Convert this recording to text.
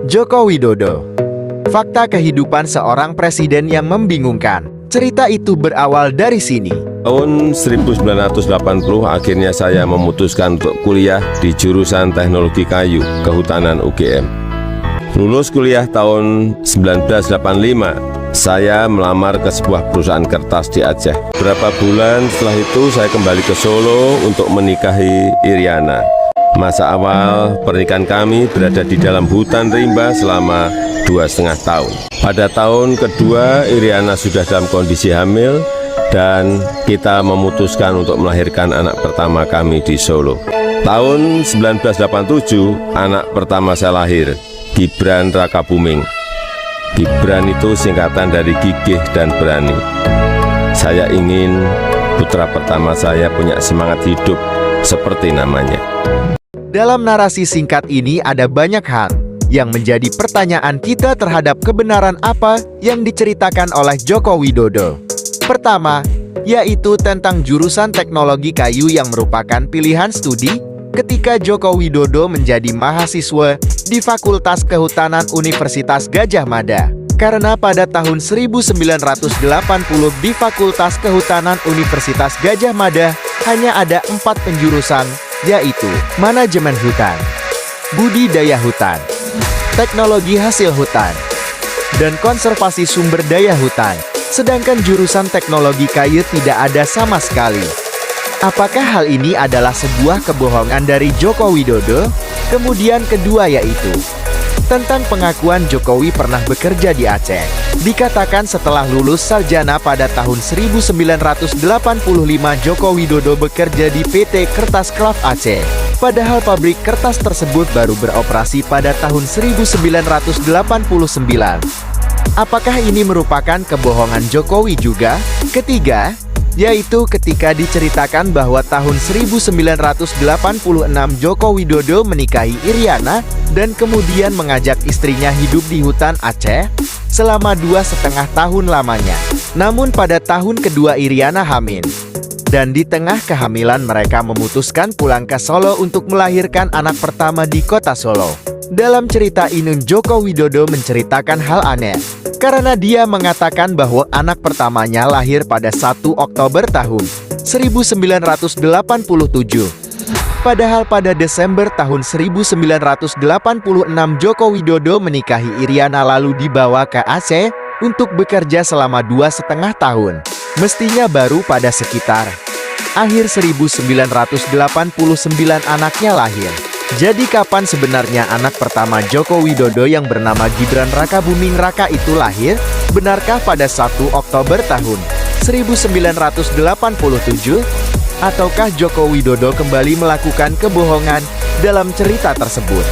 Joko Widodo. Fakta kehidupan seorang presiden yang membingungkan. Cerita itu berawal dari sini. Tahun 1980 akhirnya saya memutuskan untuk kuliah di jurusan Teknologi Kayu Kehutanan UGM. Lulus kuliah tahun 1985, saya melamar ke sebuah perusahaan kertas di Aceh. Beberapa bulan setelah itu saya kembali ke Solo untuk menikahi Iriana. Masa awal pernikahan kami berada di dalam hutan rimba selama 2,5 tahun. Pada tahun kedua, Iriana sudah dalam kondisi hamil dan kita memutuskan untuk melahirkan anak pertama kami di Solo. Tahun 1987, anak pertama saya lahir, Gibran Rakabuming. Gibran itu singkatan dari gigih dan berani. Saya ingin putra pertama saya punya semangat hidup seperti namanya. Dalam narasi singkat ini ada banyak hal yang menjadi pertanyaan kita terhadap kebenaran apa yang diceritakan oleh Joko Widodo. Pertama, yaitu tentang jurusan teknologi kayu yang merupakan pilihan studi ketika Joko Widodo menjadi mahasiswa di Fakultas Kehutanan Universitas Gadjah Mada. Karena pada tahun 1980 di Fakultas Kehutanan Universitas Gadjah Mada hanya ada 4 penjurusan, yaitu Manajemen Hutan, Budidaya Hutan, Teknologi Hasil Hutan, dan Konservasi Sumber Daya Hutan. Sedangkan jurusan teknologi kayu tidak ada sama sekali. Apakah hal ini adalah sebuah kebohongan dari Joko Widodo? Kemudian kedua yaitu tentang pengakuan Jokowi pernah bekerja di Aceh. Dikatakan setelah lulus sarjana pada tahun 1985 Joko Widodo bekerja di PT Kertas Kraft Aceh. Padahal pabrik kertas tersebut baru beroperasi pada tahun 1989. Apakah ini merupakan kebohongan Jokowi juga? Ketiga, yaitu ketika diceritakan bahwa tahun 1986 Joko Widodo menikahi Iriana dan kemudian mengajak istrinya hidup di hutan Aceh selama 2,5 tahun lamanya. Namun pada tahun kedua Iriana hamil, dan di tengah kehamilan mereka memutuskan pulang ke Solo untuk melahirkan anak pertama di kota Solo. Dalam cerita ini Joko Widodo menceritakan hal aneh, karena dia mengatakan bahwa anak pertamanya lahir pada 1 Oktober tahun 1987. Padahal pada Desember tahun 1986 Joko Widodo menikahi Iriana lalu dibawa ke Aceh untuk bekerja selama 2,5 tahun. Mestinya baru pada sekitar akhir 1989 anaknya lahir. Jadi kapan sebenarnya anak pertama Joko Widodo yang bernama Gibran Rakabuming Raka itu lahir? Benarkah pada 1 Oktober tahun 1987? Ataukah Joko Widodo kembali melakukan kebohongan dalam cerita tersebut?